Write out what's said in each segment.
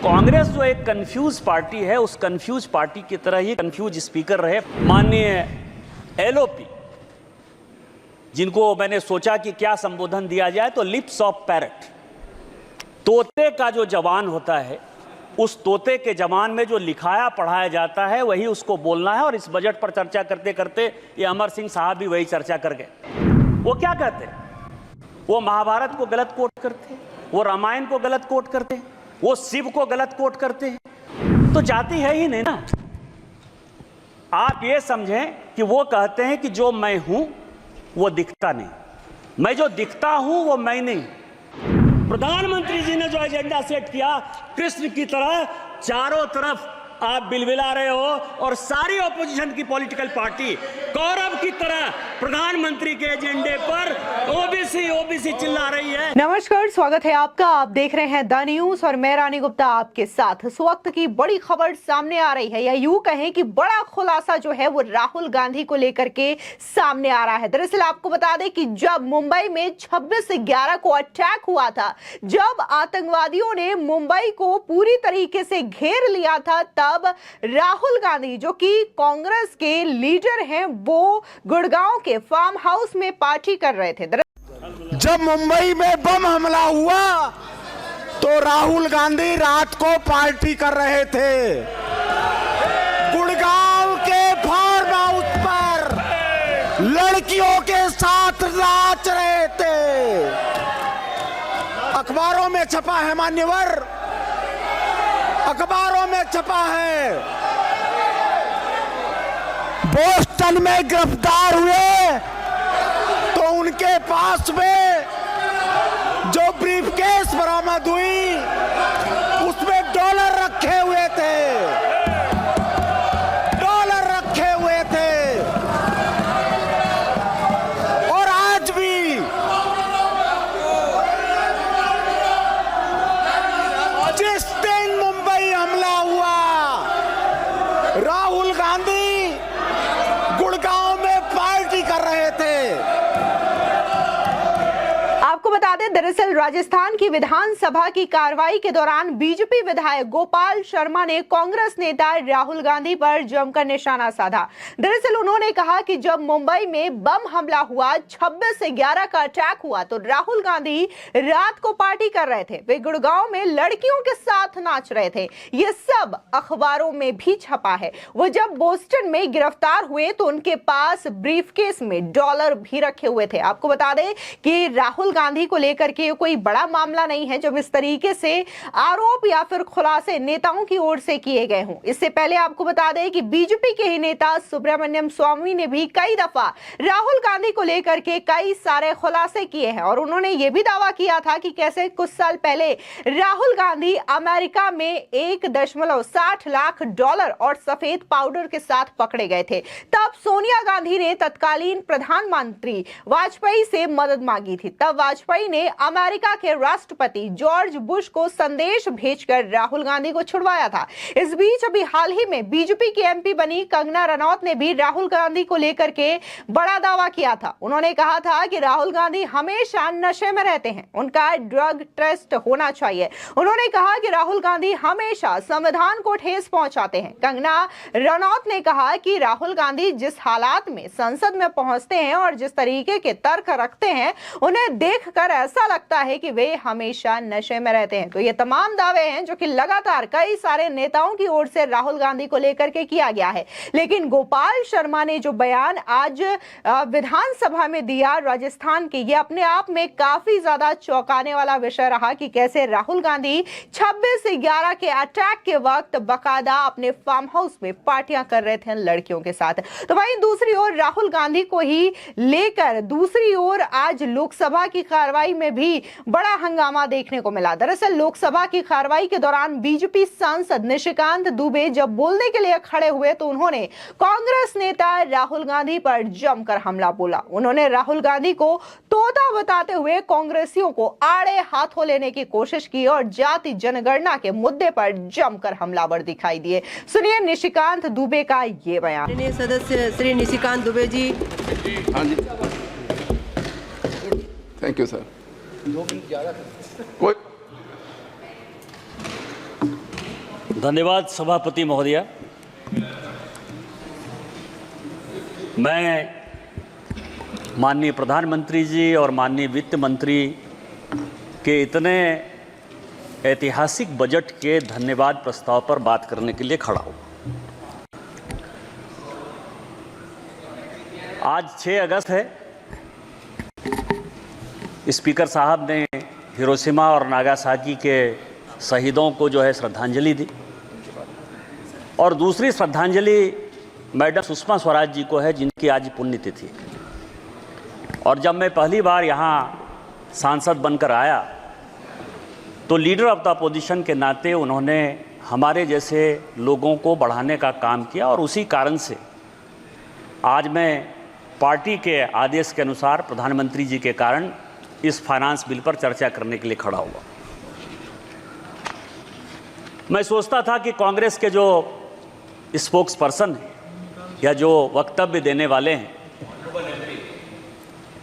कांग्रेस जो एक confuse party है, उस कंफ्यूज पार्टी की तरह ही कंफ्यूज स्पीकर रहे माननीय एलओपी, जिनको मैंने सोचा कि क्या संबोधन दिया जाए, तो लिप्स ऑफ पैरट, तोते का जो जवान होता है, उस तोते के जवान में जो लिखाया पढ़ाया जाता है वही उसको बोलना है। और इस बजट पर चर्चा करते करते ये अमर सिंह साहब भी वही चर्चा कर गए। वो क्या कहते हैं? वो महाभारत को गलत कोट करते हैं, वो रामायण को गलत कोट करते हैं, वो शिव को गलत कोट करते हैं। तो जाति है ही नहीं ना। आप ये समझें कि वो कहते हैं कि जो मैं हूं वो दिखता नहीं, मैं जो दिखता हूं वो मैं नहीं। प्रधानमंत्री जी ने जो एजेंडा सेट किया, कृष्ण की तरह चारों तरफ आप बिलबिला रहे हो और सारी ऑपोजिशन की पॉलिटिकल पार्टी कौरव की तरह प्रधानमंत्री के एजेंडे पर ओबीसी ओबीसी चिल्ला रही है। नमस्कार, स्वागत है आपका। आप देख रहे हैं द न्यूज और मैं रानी गुप्ता आपके साथ। इस वक्त की बड़ी खबर सामने आ रही है, या यूं कहें कि बड़ा खुलासा जो है वो राहुल गांधी को लेकर के सामने आ रहा है। दरअसल आपको बता दें कि जब मुंबई में 26/11 को अटैक हुआ था, जब आतंकवादियों ने मुंबई को पूरी तरीके से घेर लिया था, तब राहुल गांधी जो कि कांग्रेस के लीडर हैं, वो गुड़गांव के फार्म हाउस में पार्टी कर रहे थे। जब मुंबई में बम हमला हुआ तो राहुल गांधी रात को पार्टी कर रहे थे गुड़गांव के फार्म हाउस पर, लड़कियों के साथ नाच रहे थे। अखबारों में छपा है मान्यवर, अखबारों में छपा है। बोस्टन में गिरफ्तार हुए तो उनके पास में जो ब्रीफकेस बरामद हुई उसमें डॉलर रखे हुए थे, डॉलर रखे हुए थे। और आज भी जिस दिन मुंबई हमला हुआ, राहुल गांधी गुड़गांव में पार्टी कर रहे थे। आपको बता दें, दरअसल राजस्थान की विधानसभा की कार्रवाई के दौरान बीजेपी विधायक गोपाल शर्मा ने कांग्रेस नेता राहुल गांधी पर जमकर निशाना साधा। दरअसल उन्होंने कहा कि जब मुंबई में बम हमला हुआ, 26/11 का अटैक हुआ, तो राहुल गांधी रात को पार्टी कर रहे थे, वे गुड़गांव में लड़कियों के साथ नाच रहे थे। ये सब अखबारों में भी छपा है। वो जब बोस्टन में गिरफ्तार हुए तो उनके पास ब्रीफकेस में डॉलर भी रखे हुए थे। आपको बता दें कि राहुल गांधी को लेकर के कोई बड़ा मामला नहीं है जब इस तरीके से आरोप या फिर खुलासे नेताओं की ओर से किए गए हों। इससे पहले आपको बता दें कि बीजेपी के ही नेता सुब्रमण्यम स्वामी ने भी कई दफा राहुल गांधी को लेकर के कई सारे खुलासे किए हैं और उन्होंने यह भी दावा किया था कि कैसे कुछ साल पहले राहुल गांधी अमेरिका में $1.60 लाख और सफेद पाउडर के साथ पकड़े गए थे। तब सोनिया गांधी ने तत्कालीन प्रधानमंत्री वाजपेयी से मदद मांगी थी। तब वाजपेयी ने अमेरिका के राष्ट्रपति जॉर्ज बुश को संदेश भेजकर राहुल गांधी को छुड़वाया था। इस बीच अभी हाल ही में बीजेपी की एमपी बनी कंगना रनौत ने भी राहुल गांधी को लेकर के बड़ा दावा किया था। उन्होंने कहा था कि राहुल गांधी हमेशा नशे में रहते हैं, उनका ड्रग टेस्ट होना चाहिए। उन्होंने कहा कि राहुल गांधी हमेशा संविधान को ठेस पहुंचाते हैं। कंगना रनौत ने कहा कि राहुल गांधी जिस हालात में संसद में पहुंचते हैं और जिस तरीके के तर्क रखते हैं, उन्हें देखकर ऐसा लगता है कि वे हमेशा नशे में रहते हैं। तो ये तमाम दावे हैं जो कि लगातार कई सारे नेताओं की ओर से राहुल गांधी को लेकर के किया गया है। लेकिन गोपाल शर्मा ने जो बयान आज विधानसभा में दिया राजस्थान के, ये अपने आप में काफी ज्यादा चौंकाने वाला विषय रहा कि कैसे राहुल गांधी 26/11 के अटैक के वक्त बकायदा अपने फार्म हाउस में पार्टियां कर रहे थे लड़कियों के साथ। तो वहीं दूसरी ओर राहुल गांधी को ही लेकर दूसरी ओर आज लोकसभा की कार्रवाई में भी बड़ा हंगामा देखने को मिला। दरअसल लोकसभा की कार्रवाई के दौरान बीजेपी सांसद निशिकांत दुबे जब बोलने के लिए खड़े हुए तो उन्होंने कांग्रेस नेता राहुल गांधी पर जमकर हमला बोला। उन्होंने राहुल गांधी को तोता बताते हुए कांग्रेसियों को आड़े हाथों लेने की कोशिश की और जाति जनगणना के मुद्दे पर जमकर हमलावर दिखाई दिए। सुनिए निशिकांत दुबे का ये बयान। सदस्य श्री निशिकांत दुबे जी। हाँ जी, थैंक यू सर। 2 मिनट ज़्यादा कोई धन्यवाद सभापति महोदया। मैं माननीय प्रधानमंत्री जी और माननीय वित्त मंत्री के इतने ऐतिहासिक बजट के धन्यवाद प्रस्ताव पर बात करने के लिए खड़ा हूँ। आज 6 अगस्त है। स्पीकर साहब ने हिरोशिमा और नागासाकी के शहीदों को जो है श्रद्धांजलि दी और दूसरी श्रद्धांजलि मैडम सुषमा स्वराज जी को है, जिनकी आज पुण्यतिथि। और जब मैं पहली बार यहाँ सांसद बनकर आया तो लीडर ऑफ द अपोजिशन के नाते उन्होंने हमारे जैसे लोगों को बढ़ाने का काम किया और उसी कारण से आज मैं पार्टी के आदेश के अनुसार प्रधानमंत्री जी के कारण इस फाइनेंस बिल पर चर्चा करने के लिए खड़ा हुआ। मैं सोचता था कि कांग्रेस के जो स्पोक्स पर्सन हैं या जो वक्तव्य देने वाले हैं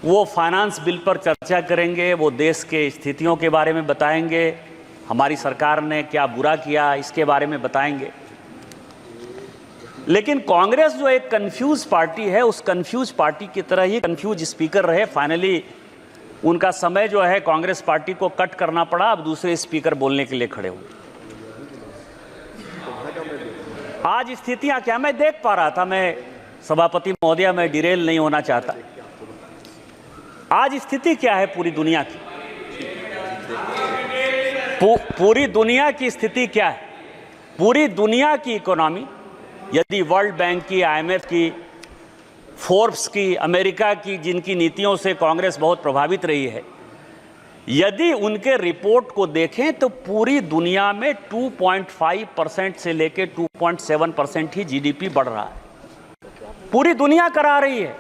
वो फाइनेंस बिल पर चर्चा करेंगे, वो देश के स्थितियों के बारे में बताएंगे, हमारी सरकार ने क्या बुरा किया इसके बारे में बताएंगे। लेकिन कांग्रेस जो एक कंफ्यूज पार्टी है, उस कंफ्यूज पार्टी की तरह ही कंफ्यूज स्पीकर रहे। फाइनली उनका समय जो है कांग्रेस पार्टी को कट करना पड़ा, अब दूसरे स्पीकर बोलने के लिए खड़े हुए। आज स्थितियां क्या मैं देख पा रहा था, मैं सभापति महोदया मैं डिरेल नहीं होना चाहता। आज स्थिति क्या है पूरी दुनिया की? पूरी दुनिया की स्थिति क्या है? पूरी दुनिया की इकोनॉमी यदि वर्ल्ड बैंक की, IMF की, फोर्ब्स की, अमेरिका की, जिनकी नीतियों से कांग्रेस बहुत प्रभावित रही है, यदि उनके रिपोर्ट को देखें तो पूरी दुनिया में 2.5% से लेकर 2.7% ही GDP बढ़ रहा है। पूरी दुनिया करा रही है।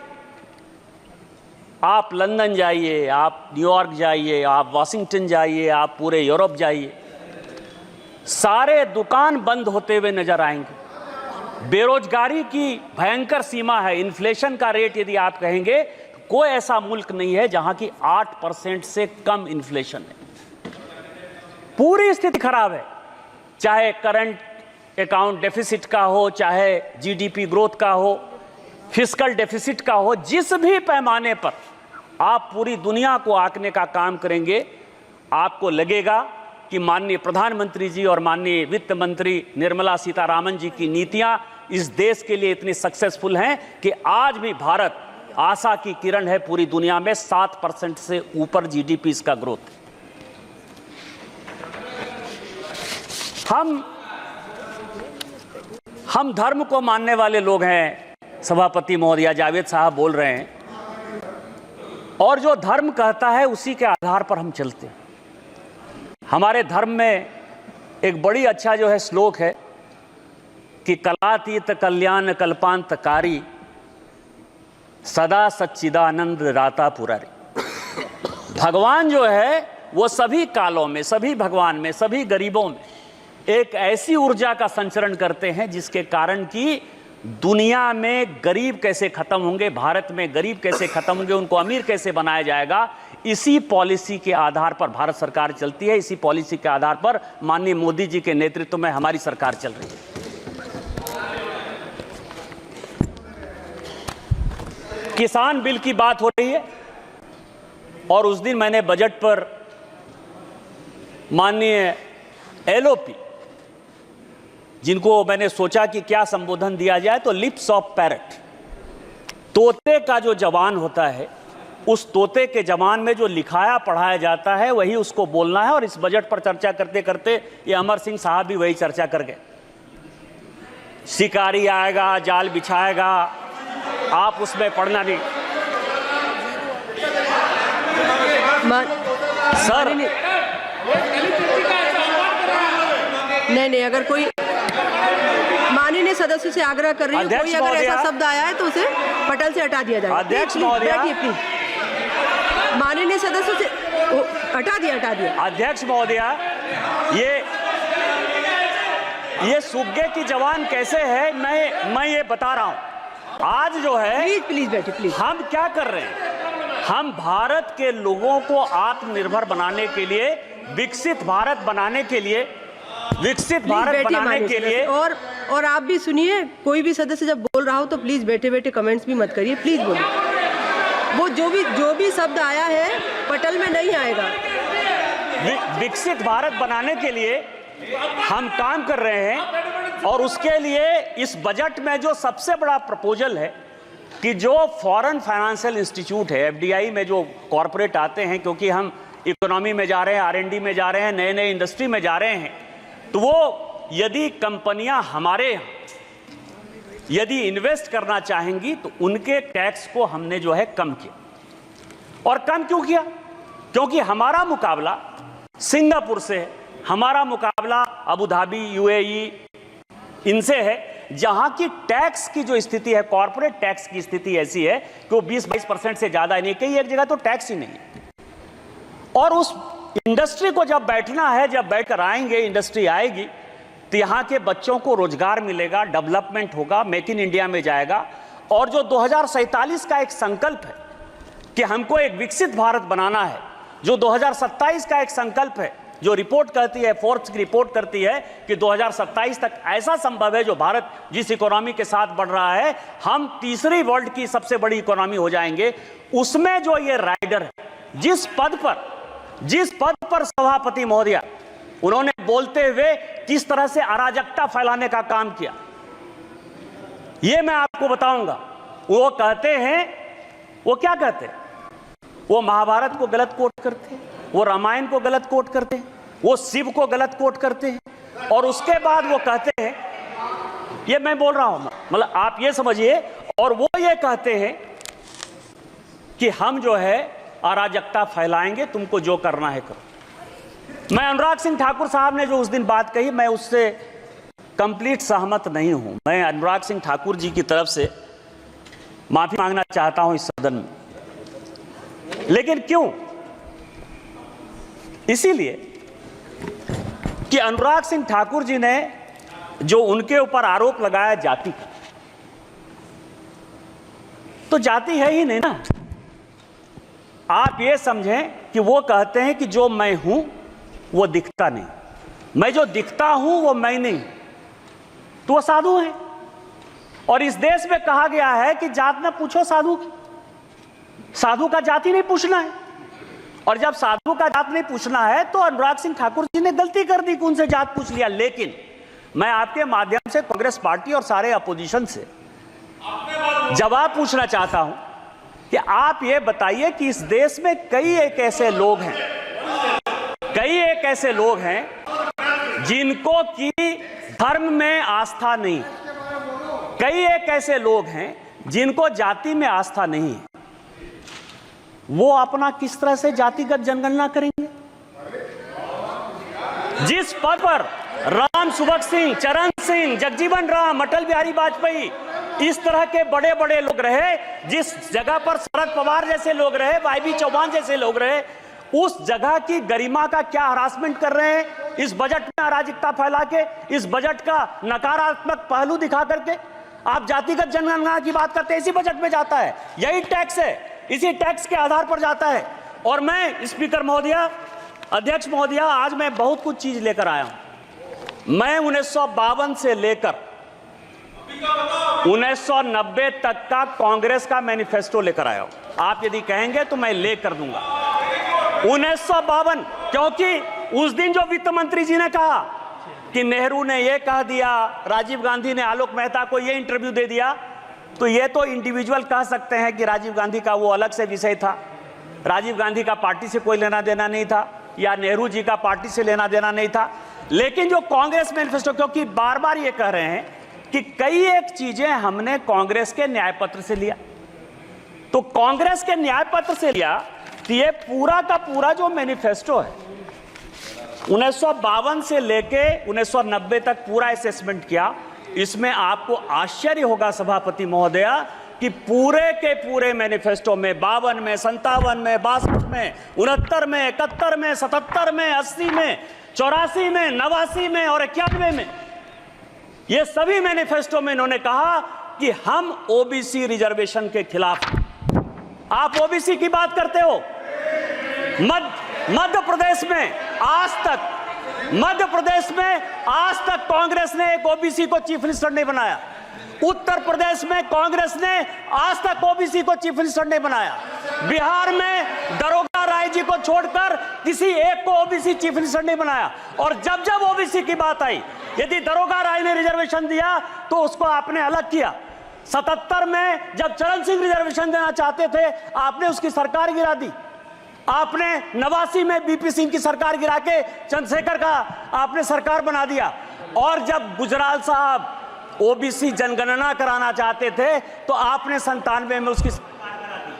आप लंदन जाइए, आप न्यूयॉर्क जाइए, आप वाशिंगटन जाइए, आप पूरे यूरोप जाइए, सारे दुकान बंद होते हुए नजर आएंगे। बेरोजगारी की भयंकर सीमा है। इन्फ्लेशन का रेट यदि आप कहेंगे, कोई ऐसा मुल्क नहीं है जहां की 8% से कम इन्फ्लेशन है। पूरी स्थिति खराब है, चाहे करंट अकाउंट डेफिसिट का हो, चाहे GDP ग्रोथ का हो, फिस्कल डेफिसिट का हो, जिस भी पैमाने पर आप पूरी दुनिया को आंकने का काम करेंगे, आपको लगेगा कि माननीय प्रधानमंत्री जी और माननीय वित्त मंत्री निर्मला सीतारामन जी की नीतियां इस देश के लिए इतनी सक्सेसफुल हैं कि आज भी भारत आशा की किरण है। पूरी दुनिया में 7% से ऊपर GDP इसका ग्रोथ है। हम धर्म को मानने वाले लोग हैं। सभापति महोदया, जावेद साहब बोल रहे हैं, और जो धर्म कहता है उसी के आधार पर हम चलते हैं। हमारे धर्म में एक बड़ी अच्छा जो है श्लोक है कि कलातीत कल्याण कल्पांतकारी सदा सच्चिदानंद दाता पुरारी। भगवान जो है वो सभी कालों में, सभी भगवान में, सभी गरीबों में एक ऐसी ऊर्जा का संचरण करते हैं जिसके कारण कि दुनिया में गरीब कैसे खत्म होंगे, भारत में गरीब कैसे खत्म होंगे, उनको अमीर कैसे बनाया जाएगा, इसी पॉलिसी के आधार पर भारत सरकार चलती है। इसी पॉलिसी के आधार पर माननीय मोदी जी के नेतृत्व में हमारी सरकार चल रही है। किसान बिल की बात हो रही है और उस दिन मैंने बजट पर माननीय LOP, जिनको मैंने सोचा कि क्या संबोधन दिया जाए, तो लिप्स ऑफ पैरट, तोते का जो जवान होता है, उस तोते के जवान में जो लिखाया पढ़ाया जाता है वही उसको बोलना है। और इस बजट पर चर्चा करते करते ये अमर सिंह साहब भी वही चर्चा कर गए। शिकारी आएगा, जाल बिछाएगा, आप उसमें पढ़ना नहीं। सर नहीं, अगर कोई माननीय सदस्य से आग्रह कर रही हूँ, कोई अगर ऐसा शब्द आया है तो उसे पटल से हटा दिया जाए। अध्यक्ष महोदया, माननीय सदस्य से हटा दिया। अध्यक्ष महोदया, ये सुग्गे की जवान कैसे है, मैं ये बता रहा हूं। आज जो है, प्लीज बैठिए प्लीज। हम क्या कर रहे हैं? हम भारत के लोगों को आत्मनिर्भर बनाने के लिए, विकसित भारत बनाने के लिए विकसित प्लीज भारत बैठिए बनाने माननीय के सदस्य। लिए और आप भी सुनिए, कोई भी सदस्य जब बोल रहा हो तो प्लीज बैठे बैठे कमेंट्स भी मत करिए, प्लीज बोलिए। वो जो भी शब्द आया है पटल में नहीं आएगा। विकसित भारत बनाने के लिए हम काम कर रहे हैं और उसके लिए इस बजट में जो सबसे बड़ा प्रपोजल है कि जो फॉरेन फाइनेंशियल इंस्टीट्यूट है, एफडीआई में जो कॉरपोरेट आते हैं, क्योंकि हम इकोनॉमी में जा रहे हैं, आरएनडी में जा रहे हैं, नए नए इंडस्ट्री में जा रहे हैं, तो वो यदि कंपनियां हमारे यहाँ यदि इन्वेस्ट करना चाहेंगी तो उनके टैक्स को हमने जो है कम किया। और कम क्यों किया? क्योंकि हमारा मुकाबला सिंगापुर से है, हमारा मुकाबला अबू धाबी, यूएई इनसे है, जहां की टैक्स की जो स्थिति है, कॉर्पोरेट टैक्स की स्थिति ऐसी है कि वो 20-22% से ज्यादा नहीं, कहीं एक जगह तो टैक्स ही नहीं है। और उस इंडस्ट्री को जब बैठना है, जब बैठकर आएंगे, इंडस्ट्री आएगी तो यहां के बच्चों को रोजगार मिलेगा, डेवलपमेंट होगा, मेक इन इंडिया में जाएगा। और जो 2047 का एक संकल्प है कि हमको एक विकसित भारत बनाना है, जो 2027 का एक संकल्प है, जो रिपोर्ट कहती है, फोर्ब्स की रिपोर्ट करती है कि 2027 तक ऐसा संभव है, जो भारत जिस इकोनॉमी के साथ बढ़ रहा है, हम तीसरी वर्ल्ड की सबसे बड़ी इकोनॉमी हो जाएंगे। उसमें जो ये राइडर है, जिस पद पर सभापति महोदया उन्होंने बोलते हुए किस तरह से अराजकता फैलाने का काम किया, ये मैं आपको बताऊंगा। वो कहते हैं, वो क्या कहते हैं? वो महाभारत को गलत कोट करते हैं, वो रामायण को गलत कोट करते हैं, वो शिव को गलत कोट करते हैं, और उसके बाद वो कहते हैं, ये मैं बोल रहा हूं, मतलब आप ये समझिए, और वो ये कहते हैं कि हम जो है अराजकता फैलाएंगे, तुमको जो करना है करो। मैं अनुराग सिंह ठाकुर साहब ने जो उस दिन बात कही, मैं उससे कंप्लीट सहमत नहीं हूं। मैं अनुराग सिंह ठाकुर जी की तरफ से माफी मांगना चाहता हूं इस सदन में। लेकिन क्यों? इसीलिए कि अनुराग सिंह ठाकुर जी ने जो उनके ऊपर आरोप लगाया जाति का, तो जाति है ही नहीं ना। आप ये समझें कि वो कहते हैं कि जो मैं हूं वो दिखता नहीं, मैं जो दिखता हूं वो मैं नहीं, तो वो साधु हैं। और इस देश में कहा गया है कि जात न पूछो साधु की, साधु का जाति नहीं पूछना है। और जब साधु का जात नहीं पूछना है तो अनुराग सिंह ठाकुर जी ने गलती कर दी कि उनसे जात पूछ लिया। लेकिन मैं आपके माध्यम से कांग्रेस पार्टी और सारे अपोजिशन से जवाब पूछना चाहता हूं कि आप ये बताइए कि इस देश में कई एक ऐसे लोग हैं जिनको की धर्म में आस्था नहीं, कई एक ऐसे लोग हैं जिनको जाति में आस्था नहीं है। वो अपना किस तरह से जातिगत जनगणना करेंगे? जिस पद पर राम सुभग सिंह, चरण सिंह, जगजीवन राम, अटल बिहारी वाजपेयी, इस तरह के बड़े बड़े लोग रहे, जिस जगह पर शरद पवार जैसे लोग रहे, वाईबी चौहान जैसे लोग रहे, उस जगह की गरिमा का क्या हरासमेंट कर रहे हैं इस बजट में अराजकता फैला के, इस बजट का नकारात्मक पहलू दिखा करके। आप जातिगत जनगणना की बात करते हैं, इसी बजट में जाता है, यही टैक्स है, इसी टैक्स के आधार पर जाता है। और मैं स्पीकर महोदया, अध्यक्ष महोदया, आज मैं बहुत कुछ चीज लेकर आया हूं। मैं 1952 से लेकर 1990 तक का कांग्रेस का मैनिफेस्टो लेकर आया हूं। आप यदि कहेंगे तो मैं लेकर दूंगा 1952, क्योंकि उस दिन जो वित्त मंत्री जी ने कहा कि नेहरू ने यह कह दिया, राजीव गांधी ने आलोक मेहता को यह इंटरव्यू दे दिया, तो ये तो इंडिविजुअल कह सकते हैं कि राजीव गांधी का वो अलग से विषय था, राजीव गांधी का पार्टी से कोई लेना देना नहीं था, या नेहरू जी का पार्टी से लेना देना नहीं था। लेकिन जो कांग्रेस मैनिफेस्टो, क्योंकि बार बार ये कह रहे हैं कि कई एक चीजें हमने कांग्रेस के न्याय पत्र से लिया, तो कांग्रेस के न्याय पत्र से लिया, तो ये पूरा का पूरा जो मैनिफेस्टो है 1952 से लेके 1990 तक पूरा असेसमेंट किया। इसमें आपको आश्चर्य होगा सभापति महोदया कि पूरे के पूरे मैनिफेस्टो में 52 में, 57 में, 62 में, 69 में, 71 में, 77 में, 80 में, 84 में, 89 में और 91 में, ये सभी मैनिफेस्टो में इन्होंने कहा कि हम ओबीसी रिजर्वेशन के खिलाफ। आप ओबीसी की बात करते हो, मध्य प्रदेश में आज तक मध्य प्रदेश में आज तक कांग्रेस ने एक ओबीसी को चीफ मिनिस्टर नहीं बनाया। उत्तर प्रदेश में कांग्रेस ने आज तक ओबीसी को चीफ मिनिस्टर नहीं बनाया। बिहार में दरोगा राय जी को छोड़कर किसी एक को ओबीसी चीफ मिनिस्टर नहीं बनाया। और जब जब ओबीसी की बात आई, यदि दरोगा राय ने रिजर्वेशन दिया तो उसको आपने अलग किया। 77 में जब चरण सिंह रिजर्वेशन देना चाहते थे, आपने उसकी सरकार गिरा दी। आपने 89 में बीपी सिंह की सरकार गिरा के चंद्रशेखर का आपने सरकार बना दिया। और जब गुजराल साहब ओबीसी जनगणना कराना चाहते थे तो आपने 97 में उसकी सरकार करा दी।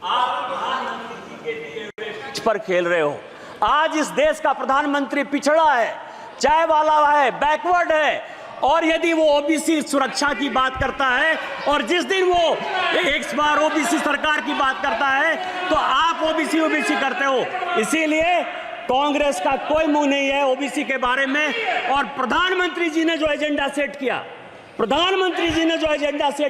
आप प्रधानमंत्री के दिए हुए पर खेल रहे हो। आज इस देश का प्रधानमंत्री पिछड़ा है, चाय वाला है, बैकवर्ड है। और यदि वो ओबीसी सुरक्षा की बात करता है और जिस दिन वो एक बार ओबीसी सरकार की बात करता है तो आप ओबीसी करते हो। इसीलिए कांग्रेस का कोई मुंह नहीं है ओबीसी के बारे में। और प्रधानमंत्री जी ने जो एजेंडा सेट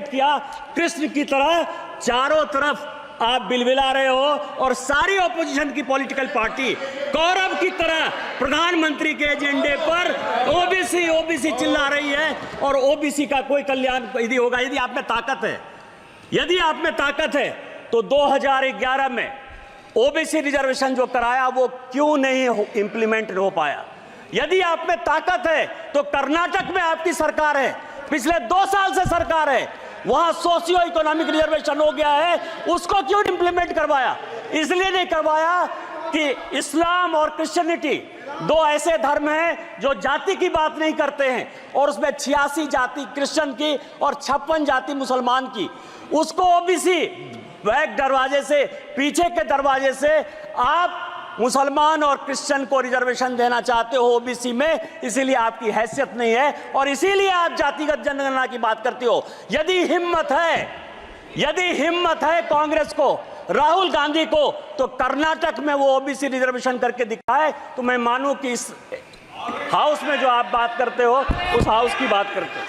किया, कृष्ण की तरह चारों तरफ आप बिलबिला रहे हो और सारी ऑपोजिशन की पॉलिटिकल पार्टी कौरव की तरह प्रधानमंत्री के एजेंडे पर ओबीसी चिल्ला रही है। और ओबीसी का कोई कल्याण यदि होगा, यदि आप में ताकत है तो 2011 में ओबीसी रिजर्वेशन जो कराया वो क्यों नहीं इंप्लीमेंट हो पाया? यदि आप में ताकत है तो कर्नाटक में आपकी सरकार है, पिछले 2 साल से सरकार है, वहां सोशियो इकोनॉमिक रिजर्वेशन हो गया है, उसको क्यों इंप्लीमेंट करवाया? इसलिए नहीं करवाया कि इस्लाम और क्रिश्चियनिटी 2 ऐसे धर्म हैं जो जाति की बात नहीं करते हैं और उसमें 86 जाति क्रिश्चियन की और 56 जाति मुसलमान की। उसको ओबीसी बैक दरवाजे से, पीछे के दरवाजे से आप मुसलमान और क्रिश्चियन को रिजर्वेशन देना चाहते हो ओबीसी में, इसीलिए आपकी हैसियत नहीं है और इसीलिए आप जातिगत जनगणना की बात करते हो। यदि हिम्मत है कांग्रेस को, राहुल गांधी को, तो कर्नाटक में वो ओबीसी रिजर्वेशन करके दिखाए तो मैं मानूं कि इस हाउस में जो आप बात करते हो उस हाउस की बात करते हो।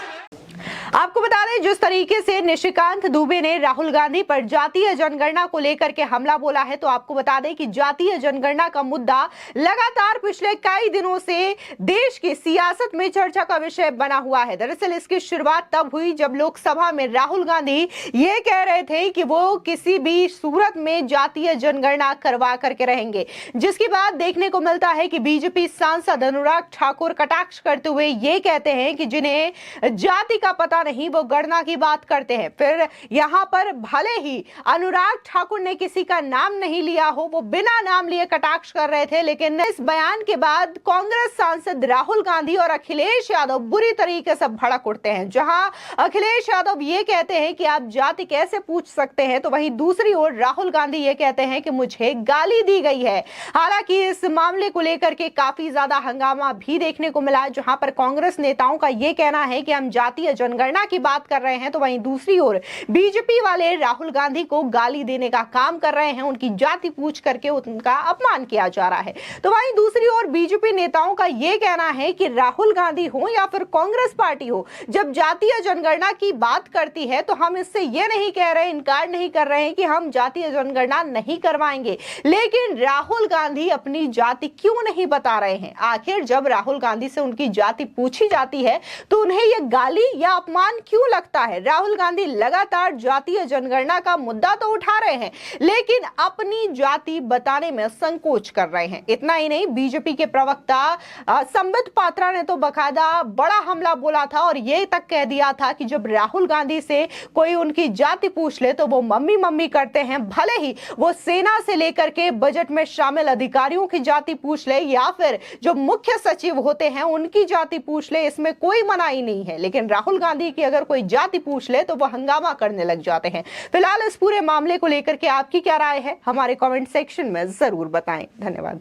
आपको बता दें, जिस तरीके से निशिकांत दुबे ने राहुल गांधी पर जातीय जनगणना को लेकर के हमला बोला है, तो आपको बता दें कि जातीय जनगणना का मुद्दा लगातार पिछले कई दिनों से देश की सियासत में चर्चा का विषय बना हुआ है। दरअसल इसकी शुरुआत तब हुई जब लोकसभा में राहुल गांधी ये कह रहे थे कि वो किसी भी सूरत में जातीय जनगणना करवा करके रहेंगे, जिसके बाद देखने को मिलता है कि बीजेपी सांसद अनुराग ठाकुर कटाक्ष करते हुए ये कहते हैं कि जिन्हें जाति का पता नहीं वो गणना की बात करते हैं। फिर यहां पर भले ही अनुराग ठाकुर ने किसी का नाम नहीं लिया हो, वो बिना नाम लिए कटाक्ष कर रहे थे, लेकिन इस बयान के बाद कांग्रेस सांसद राहुल गांधी और अखिलेश यादव बुरी तरीके से भड़क उठते हैं। जहां अखिलेश यादव ये कहते हैं कि आप जाति कैसे पूछ सकते हैं, तो वहीं दूसरी ओर राहुल गांधी ये कहते हैं कि मुझे गाली दी गई है। हालांकि इस मामले को लेकर के काफी ज्यादा हंगामा भी देखने को मिला, जहां पर कांग्रेस नेताओं का ये कहना है कि हम जातीय जनगणना की बात कर रहे हैं, तो वहीं दूसरी ओर बीजेपी वाले राहुल गांधी को गाली देने का काम कर रहे हैं, उनकी जाति पूछ करके उनका अपमान किया जा रहा है। तो वहीं दूसरी ओर बीजेपी नेताओं का यह कहना है कि राहुल गांधी हो या फिर कांग्रेस पार्टी हो, जब जातीय जनगणना की बात करती है तो हम इससे यह नहीं कह रहे, इनकार नहीं कर रहे हैं कि हम जातीय जनगणना नहीं करवाएंगे, लेकिन राहुल गांधी अपनी जाति क्यों नहीं बता रहे हैं? आखिर जब राहुल गांधी से उनकी जाति पूछी जाती है तो उन्हें यह गाली या अपमान क्यों लगता है? राहुल गांधी लगातार जातीय जनगणना का मुद्दा तो उठा रहे हैं, लेकिन अपनी जाति बताने में संकोच कर रहे हैं। इतना ही नहीं, बीजेपी के प्रवक्ता संबित पात्रा ने तो बकायदा बड़ा हमला बोला था और ये तक कह दिया था कि जब राहुल गांधी से कोई उनकी जाति पूछ ले तो वो मम्मी मम्मी करते हैं, भले ही वो सेना से लेकर के बजट में शामिल अधिकारियों की जाति पूछ ले या फिर जो मुख्य सचिव होते हैं उनकी जाति पूछ ले, इसमें कोई मनाही नहीं है। लेकिन राहुल गांधी की अगर कोई जाति पूछ ले तो वो हंगामा करने लग जाते हैं। फिलहाल इस पूरे मामले को लेकर के आपकी क्या राय है, हमारे कमेंट सेक्शन में जरूर बताएं। धन्यवाद।